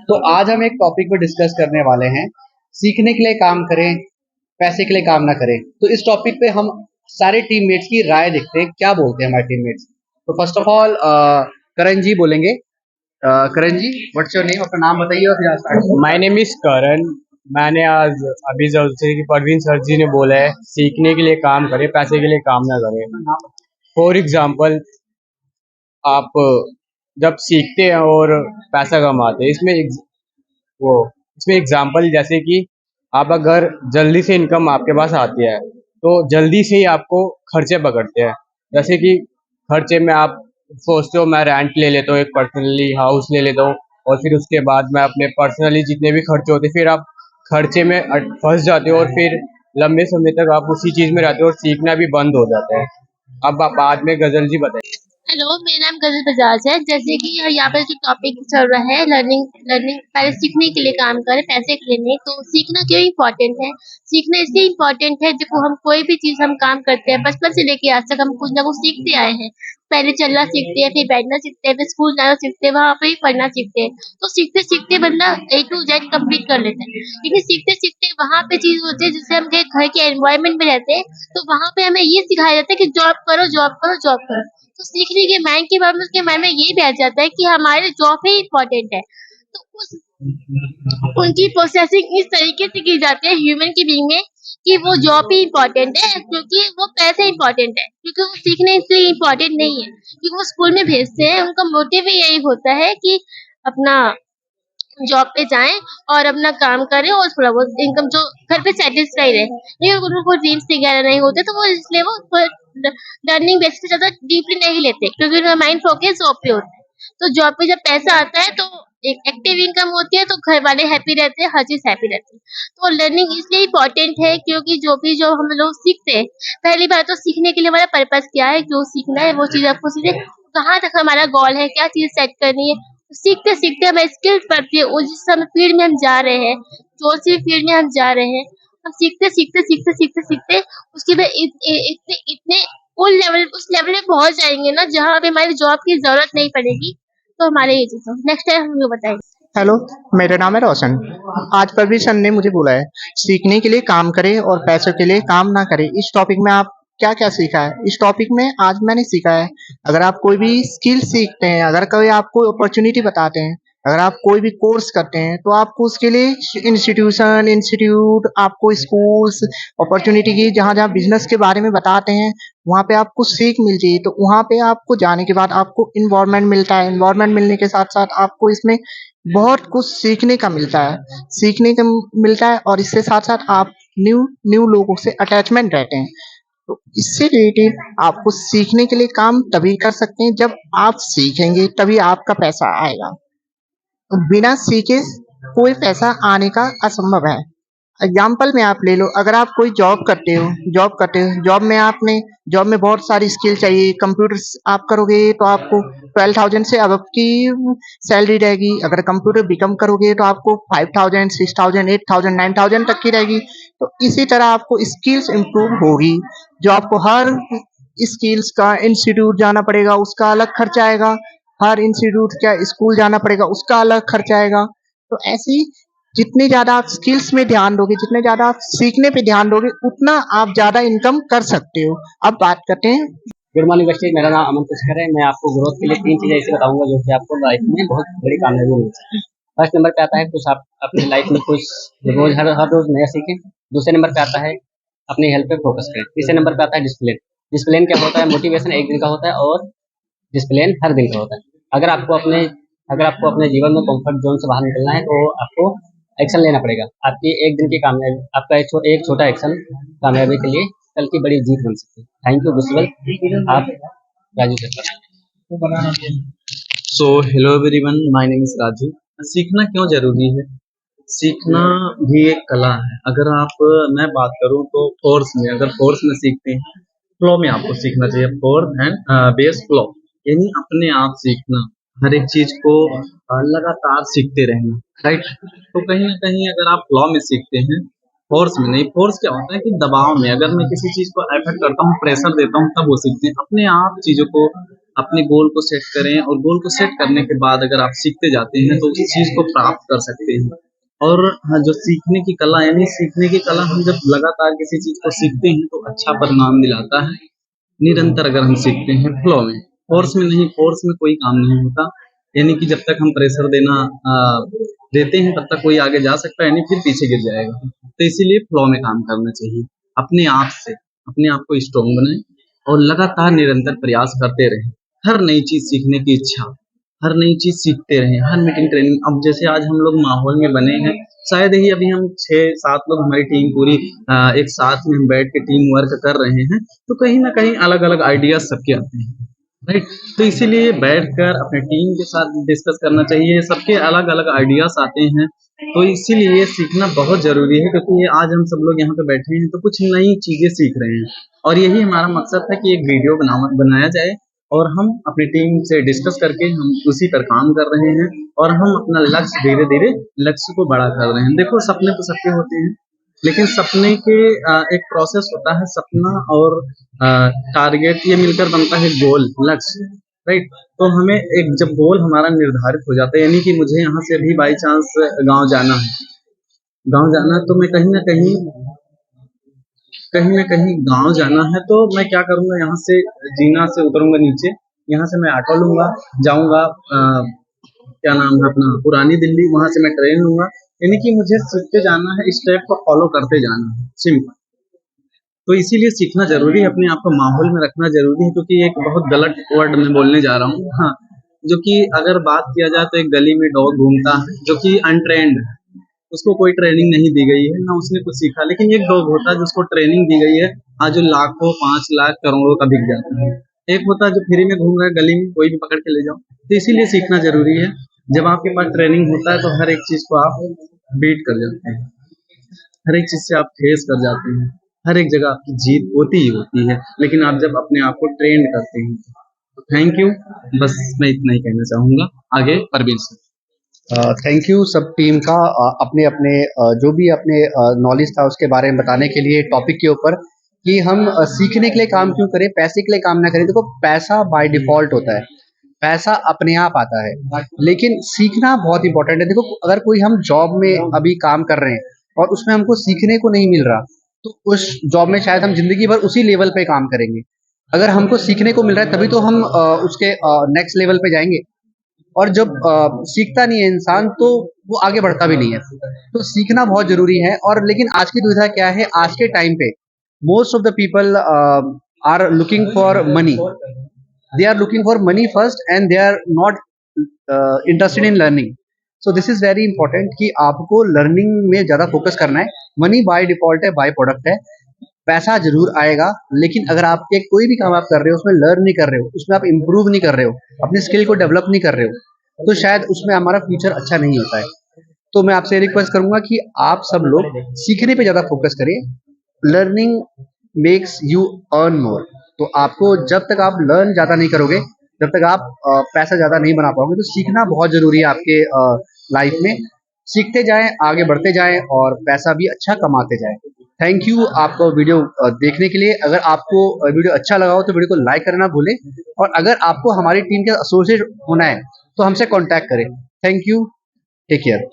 तो आज हम एक टॉपिक पर डिस्कस करने वाले हैं, सीखने के लिए काम करें, पैसे के लिए काम ना करें। तो इस टॉपिक पे हम सारे टीममेट्स की राय देखते हैं, क्या बोलते हैं हमारे टीममेट्स। तो फर्स्ट ऑफ ऑल करण जी बोलेंगे। करण जी, व्हाट्स योर नेम, अपना नाम बताइए और फिर आप स्टार्ट करो। माय नेम इज करण। मैंने आज अभी जैसे कि परवीन सर जी ने बोला है, सीखने के लिए काम करें, पैसे के लिए काम ना करें। फॉर एग्जाम्पल, आप जब सीखते हैं और पैसा कमाते हैं, वो इसमें एग्जाम्पल जैसे कि आप अगर जल्दी से इनकम आपके पास आती है तो जल्दी से ही आपको खर्चे पकड़ते हैं। जैसे कि खर्चे में आप सोचते हो मैं रेंट ले लेता हूँ, एक पर्सनली हाउस ले लेता हूँ, और फिर उसके बाद मैं अपने पर्सनली जितने भी खर्चे होते हैं फिर आप खर्चे में फंस जाते हो और फिर लंबे समय तक आप उसी चीज में रहते हो और सीखना भी बंद हो जाता है। अब आप बाद में गजल जी बताइए। हेलो, मेरा नाम गजल बजाज है। जैसे कि यहाँ पर जो टॉपिक चल रहा है, लर्निंग लर्निंग पहले सीखने के लिए काम करें, पैसे के लिए नहीं। तो सीखना क्यों इम्पोर्टेंट है? सीखना इसलिए इम्पोर्टेंट है, देखो हम कोई भी चीज़ हम काम करते हैं, बचपन से लेके आज तक हम कुछ ना कुछ सीखते आए हैं। पहले चलना सीखते हैं, फिर बैठना सीखते हैं, फिर स्कूल जाना सीखते हैं, वहाँ पे ही पढ़ना सीखते हैं। तो सीखते-सीखते बंदा A to Z कंप्लीट कर लेता है। लेकिन सीखते-सीखते वहाँ पे चीज़ होती है, जैसे हम घर के एनवायरनमेंट में रहते हैं, तो वहाँ पे हमें ये सिखाया जाता है कि जॉब करो, जॉब करो, जॉब करो। तो सीखने के माइंड के बाद में उसके माइंड में ये बैठ जाता है कि हमारे जॉब ही इम्पोर्टेंट है। तो उनकी प्रोसेसिंग इस तरीके से की जाती है ह्यूमन की बीइंग में कि वो जॉब ही इम्पोर्टेंट है, क्योंकि वो पैसे इम्पोर्टेंट है, क्योंकि वो सीखने इसलिए इम्पोर्टेंट नहीं है क्योंकि वो स्कूल में भेजते हैं। उनका मोटिव ही यही होता है कि अपना जॉब पे जाएं और अपना काम करें और थोड़ा बहुत इनकम जो घर पे सेटिस्फाई रहे। लेकिन उनको ड्रीम्स वगैरह नहीं होते, तो वो इसलिए वो लर्निंग बेसिस पे ज्यादा डीपली नहीं लेते, क्योंकि उनका माइंड फोकस जॉब पे होता है। तो जॉब पे जब पैसा आता है तो एक एक्टिव इनकम होती है, तो घर वाले हैप्पी रहते हैं, हर चीज हैप्पी रहती है। तो लर्निंग इसलिए इम्पोर्टेंट है क्योंकि जो हम लोग सीखते हैं, पहली बात तो सीखने के लिए हमारा पर्पस क्या है, क्यों सीखना है, वो चीज आपको सीधे कहाँ तक हमारा गोल है, क्या चीज सेट करनी है। सीखते सीखते हमें स्किल्स बढ़ती है, और जिस हम फील्ड में हम जा रहे हैं, जो सी फील्ड में हम जा रहे हैं, हम सीखते सीखते सीखते सीखते सीखते उसके बाद इतने इतने उस लेवल में पहुंच जाएंगे ना, जहाँ पे हमारी जॉब की जरूरत नहीं पड़ेगी। तो हमारे ये चीज नेक्स्ट टाइम हम लोग बताएंगे। हेलो, मेरा नाम है रोशन। आज परवीन सर ने मुझे बोला है सीखने के लिए काम करें और पैसों के लिए काम ना करें। इस टॉपिक में आप क्या क्या सीखा है? इस टॉपिक में आज मैंने सीखा है, अगर आप कोई भी स्किल सीखते हैं, अगर कोई आपको अपॉर्चुनिटी बताते हैं, अगर आप कोई भी कोर्स करते हैं, तो आपको उसके लिए इंस्टीट्यूट, आपको स्कूल्स, अपॉर्चुनिटी की जहाँ जहाँ बिजनेस के बारे में बताते हैं, वहाँ पे आपको सीख मिल जाए। तो वहाँ पे आपको जाने के बाद आपको इन्वायरमेंट मिलता है। इन्वायरमेंट मिलने के साथ साथ आपको इसमें बहुत कुछ सीखने का मिलता है, और इससे साथ साथ आप न्यू न्यू लोगों से अटैचमेंट रहते हैं। तो इससे रिलेटेड आपको सीखने के लिए काम तभी कर सकते हैं जब आप सीखेंगे, तभी आपका पैसा आएगा। तो बिना सीखे कोई पैसा आने का असंभव है। एग्जाम्पल में आप ले लो, अगर आप कोई जॉब में बहुत सारी स्किल चाहिए। कंप्यूटर आप करोगे तो आपको 12,000 से अब की सैलरी रहेगी। अगर कंप्यूटर बिकम करोगे तो आपको 5,000, 6,000, 8,000, 9,000 तक की रहेगी। तो इसी तरह आपको स्किल्स इम्प्रूव होगी, जो आपको हर स्किल्स का इंस्टीट्यूट जाना पड़ेगा, उसका अलग खर्चा आएगा। हर इंस्टीट्यूट का स्कूल जाना पड़ेगा, उसका अलग खर्चा आएगा। तो ऐसे ही जितने ज़्यादा आप स्किल्स में ध्यान दोगे, जितने ज़्यादा आप सीखने पे ध्यान दोगे, उतना आप ज़्यादा इनकम कर सकते हो। अब बात करते हैं। गुड मॉर्निंग बच्चे, मेरा नाम अमन पुष्कर है। मैं आपको ग्रोथ के लिए 3 चीज़ें ऐसे बताऊंगा जो कि आपको लाइफ में बहुत बड़ी कामयाबी मिल सकती है। फर्स्ट नंबर पे आता है कुछ आप अपनी लाइफ में कुछ रोज हर हर रोज नया सीखें। दूसरे नंबर पे आता है अपनी हेल्थ पे फोकस करें। तीसरे नंबर पे आता है डिसिप्लिन। डिसिप्लिन क्या होता है? मोटिवेशन एक दिन का होता है और डिसिप्लिन हर दिन का होता है। अगर आपको अपने जीवन में कंफर्ट जोन से बाहर निकलना है तो आपको एक्शन लेना पड़ेगा। आपकी एक दिन की कामयाबी, आपका एक छोटा एक्शन कामयाबी के लिए कल की बड़ी जीत बन सकती है। Thank you visual. आप Raju sir. So hello everyone, my name is Raju. सीखना क्यों जरूरी है? सीखना भी एक कला है। अगर मैं बात करूं तो अगर फोर्स में सीखते हैं, फ्लो में आपको सीखना चाहिए। फोर्स एंड बेस फ्लो, यानी अपने आप सीखना, हर एक चीज को लगातार सीखते रहना, राइट। तो कहीं ना कहीं अगर आप फ्लो में सीखते हैं, फोर्स में नहीं। फोर्स क्या होता है कि दबाव में, अगर मैं किसी चीज को एफर्ट करता हूँ, प्रेशर देता हूँ, तब वो सीखते हैं। अपने आप चीजों को अपने गोल को सेट करें, और गोल को सेट करने के बाद अगर आप सीखते जाते हैं तो उस चीज़ को प्राप्त कर सकते हैं। और हाँ, जो सीखने की कला, यानी सीखने की कला, हम जब लगातार किसी चीज़ को सीखते हैं तो अच्छा परिणाम दिलाता है। निरंतर अगर हम सीखते हैं फ्लो में, फोर्स में नहीं, फोर्स में कोई काम नहीं होता। यानी कि जब तक हम प्रेशर देते हैं तब तक कोई आगे जा सकता है, नहीं फिर पीछे गिर जाएगा। तो इसीलिए फ्लो में काम करना चाहिए। अपने आप से अपने आप को स्ट्रॉन्ग बनाएं और लगातार निरंतर प्रयास करते रहें। हर नई चीज़ सीखने की इच्छा, हर नई चीज़ सीखते रहें, हर मीटिंग ट्रेनिंग। अब जैसे आज हम लोग माहौल में बने हैं, शायद ही अभी हम 6-7 लोग, हमारी टीम पूरी एक साथ में हम बैठ के टीम वर्क कर रहे हैं, तो कहीं न कहीं अलग-अलग आइडियाज़ सबके आते हैं, राइट? तो इसीलिए बैठकर अपने टीम के साथ डिस्कस करना चाहिए, सबके अलग-अलग आइडियाज़ आते हैं। तो इसीलिए सीखना बहुत ज़रूरी है, क्योंकि ये आज हम सब लोग यहाँ पे बैठे हैं तो कुछ नई चीज़ें सीख रहे हैं, और यही हमारा मकसद था कि एक वीडियो बनाया जाए और हम अपनी टीम से डिस्कस करके हम उसी पर काम कर रहे हैं, और हम अपना लक्ष्य धीरे-धीरे लक्ष्य को बड़ा कर रहे हैं। देखो, सपने तो सबके होते हैं, लेकिन सपने के एक प्रोसेस होता है, सपना और टारगेट ये मिलकर बनता है गोल, लक्ष्य, राइट? तो हमें एक जब गोल हमारा निर्धारित हो जाता है, यानी कि मुझे यहाँ से अभी बाई चांस गाँव जाना है, तो मैं कहीं न कहीं गाँव जाना है, तो मैं क्या करूँगा, यहाँ से जीना से उतरूँगा नीचे, यहाँ से मैं ऑटो लूँगा, जाऊँगा क्या नाम है अपना, पुरानी दिल्ली, वहाँ से मैं ट्रेन लूँगा। यानी कि मुझे सीखते जाना है, स्टेप को फॉलो करते जाना है, सिंपल। तो इसीलिए सीखना ज़रूरी है, अपने आप को माहौल में रखना ज़रूरी है, क्योंकि एक बहुत गलत वर्ड मैं बोलने जा रहा हूँ, हाँ, जो कि अगर बात किया जाए तो एक गली में डॉग घूमता है, जो कि अनट्रेन्ड है, उसको कोई ट्रेनिंग नहीं दी गई है, ना उसने कुछ सीखा, लेकिन एक डॉग होता है जिसको ट्रेनिंग दी गई है, आज जो लाखों, 5 लाख, करोड़ों का बिक जाता है। एक होता है जो फ्री में घूम रहा है गली में, कोई भी पकड़ के ले जाओ। तो इसीलिए सीखना ज़रूरी है। जब आपके पास ट्रेनिंग होता है तो हर एक चीज़ को आप बीट कर जाते हैं, हर एक चीज़ से आप फेस कर जाते हैं, हर एक जगह आपकी जीत होती ही होती है, लेकिन आप जब अपने आप को ट्रेंड करते हैं। तो थैंक यू, बस मैं इतना ही कहना चाहूँगा। आगे परवीन सर। थैंक यू सब टीम का अपने अपने जो भी अपने नॉलेज था उसके बारे में बताने के लिए टॉपिक के ऊपर कि हम सीखने के लिए काम क्यों करें, पैसे के लिए काम ना करें। देखो, पैसा बाय डिफ़ॉल्ट होता है, पैसा अपने आप आता है, लेकिन सीखना बहुत इम्पोर्टेंट है। देखो, अगर कोई हम जॉब में अभी काम कर रहे हैं और उसमें हमको सीखने को नहीं मिल रहा, तो उस जॉब में शायद हम ज़िंदगी भर उसी लेवल पे काम करेंगे। अगर हमको सीखने को मिल रहा है तभी तो हम उसके नेक्स्ट लेवल पे जाएँगे। और जब सीखता नहीं है इंसान तो वो आगे बढ़ता भी नहीं है। तो सीखना बहुत ज़रूरी है। और लेकिन आज की दुविधा क्या है, आज के टाइम पे most of the people are looking for money. They are looking for money first and they are not interested in learning. So this is very important कि आपको लर्निंग में ज़्यादा फोकस करना है। मनी बाय डिफ़ॉल्ट है, by product है। पैसा ज़रूर आएगा, लेकिन अगर आपके कोई भी काम आप कर रहे हो उसमें लर्न नहीं कर रहे हो, उसमें आप इम्प्रूव नहीं कर रहे हो, अपनी स्किल को डेवलप नहीं कर रहे हो, तो शायद उसमें हमारा फ्यूचर अच्छा नहीं होता है। तो मैं आपसे रिक्वेस्ट करूँगा कि आप सब लोग सीखने पे ज़्यादा फोकस करिए। Learning makes you earn more. तो आपको जब तक आप लर्न ज़्यादा नहीं करोगे, जब तक आप पैसा ज़्यादा नहीं बना पाओगे, तो सीखना बहुत ज़रूरी है आपके लाइफ में। सीखते जाएँ, आगे बढ़ते जाएँ और पैसा भी अच्छा कमाते जाएँ। थैंक यू आपको वीडियो देखने के लिए। अगर आपको वीडियो अच्छा लगा हो तो वीडियो को लाइक करना ना भूलें, और अगर आपको हमारी टीम के एसोसिएट होना है तो हमसे कॉन्टैक्ट करें। Thank you, take care.